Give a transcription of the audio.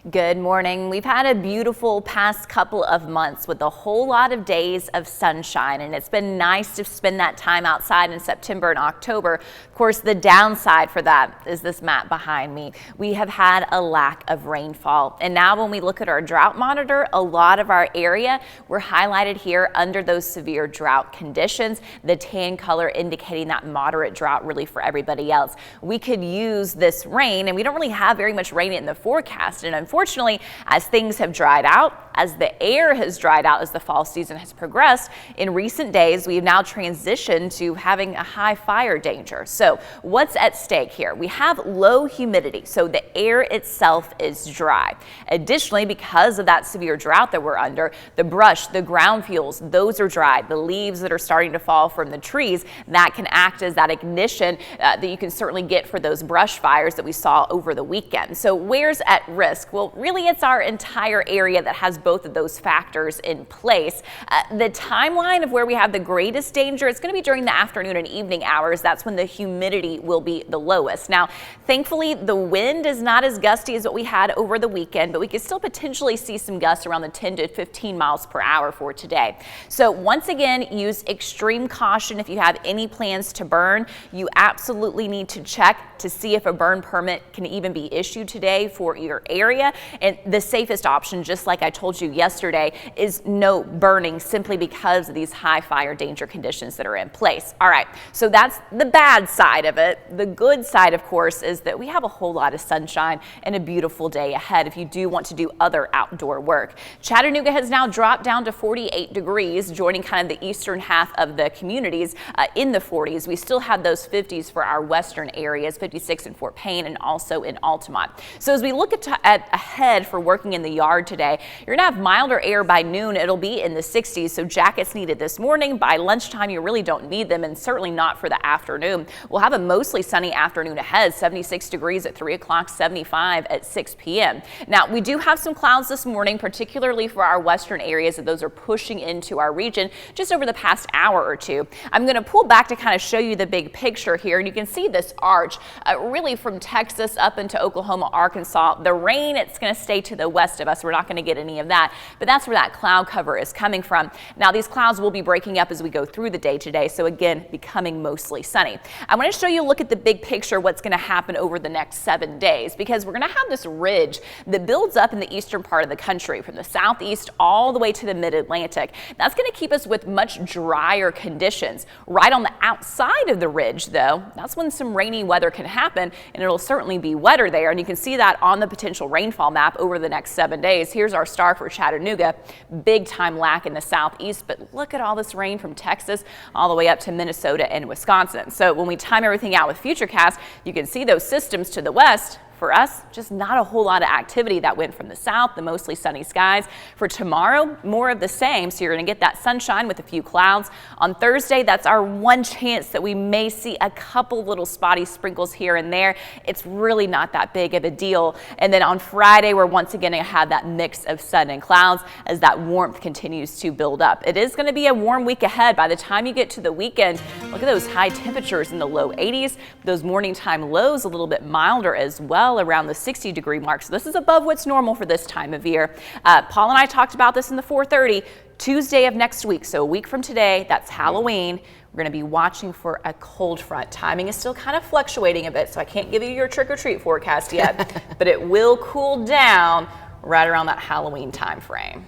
Good morning. We've had a beautiful past couple of months with a whole lot of days of sunshine, and it's been nice to spend that time outside in September and October. Of course, the downside for that is this map behind me. We have had a lack of rainfall, and now when we look at our drought monitor, a lot of our area, we're highlighted here under those severe drought conditions, the tan color indicating that moderate drought really for everybody else. We could use this rain, and we don't really have very much rain in the forecast, and unfortunately, as things have dried out, as the air has dried out as the fall season has progressed, in recent days, we've now transitioned to having a high fire danger. So what's at stake here? We have low humidity, so the air itself is dry. Additionally, because of that severe drought that we're under, the brush, the ground fuels, those are dry. The leaves that are starting to fall from the trees, that can act as that ignition that you can certainly get for those brush fires that we saw over the weekend. So where's at risk? Well, really, it's our entire area that has both of those factors in place. The timeline of where we have the greatest danger, it's going to be during the afternoon and evening hours. That's when the humidity will be the lowest. Now, thankfully, the wind is not as gusty as what we had over the weekend, but we could still potentially see some gusts around the 10 to 15 miles per hour for today. So once again, use extreme caution if you have any plans to burn. You absolutely need to check to see if a burn permit can even be issued today for your area. And the safest option, just like I told you yesterday, is no burning simply because of these high fire danger conditions that are in place. All right, so that's the bad side of it. The good side, of course, is that we have a whole lot of sunshine and a beautiful day ahead if you do want to do other outdoor work. Chattanooga has now dropped down to 48 degrees, joining kind of the eastern half of the communities in the 40s. We still have those 50s for our western areas, 56 in Fort Payne and also in Altamont. So as we look at ahead for working in the yard today, you're gonna have milder air by noon. It'll be in the 60s, so jackets needed this morning. By lunchtime, you really don't need them, and certainly not for the afternoon. We'll have a mostly sunny afternoon ahead, 76 degrees at 3 o'clock, 75 at 6 p.m. Now, we do have some clouds this morning, particularly for our western areas, and those are pushing into our region just over the past hour or two. I'm gonna pull back to kind of show you the big picture here, and you can see this arch really from Texas up into Oklahoma, Arkansas. The rain, it's gonna stay to the west of us. We're not gonna get any of that, but that's where that cloud cover is coming from. Now, these clouds will be breaking up as we go through the day today, so again, becoming mostly sunny. I want to show you a look at the big picture, what's going to happen over the next 7 days, because we're going to have this ridge that builds up in the eastern part of the country from the southeast all the way to the mid-Atlantic. That's going to keep us with much drier conditions. Right on the outside of the ridge, though, that's when some rainy weather can happen, and it'll certainly be wetter there, and you can see that on the potential rainfall map over the next 7 days. Here's our star for Chattanooga. Big time lack in the southeast, but look at all this rain from Texas all the way up to Minnesota and Wisconsin. So when we time everything out with Futurecast, you can see those systems to the west. For us, just not a whole lot of activity that went from the south, the mostly sunny skies. For tomorrow, more of the same. So you're going to get that sunshine with a few clouds. On Thursday, that's our one chance that we may see a couple little spotty sprinkles here and there. It's really not that big of a deal. And then on Friday, we're once again going to have that mix of sun and clouds as that warmth continues to build up. It is going to be a warm week ahead. By the time you get to the weekend, look at those high temperatures in the low 80s. Those morning time lows a little bit milder as well, around the 60-degree mark. So this is above what's normal for this time of year. Paul and I talked about this in the 4:30, Tuesday of next week. So a week from today, that's Halloween. We're going to be watching for a cold front. Timing is still kind of fluctuating a bit, so I can't give you your trick-or-treat forecast yet, but it will cool down right around that Halloween time frame.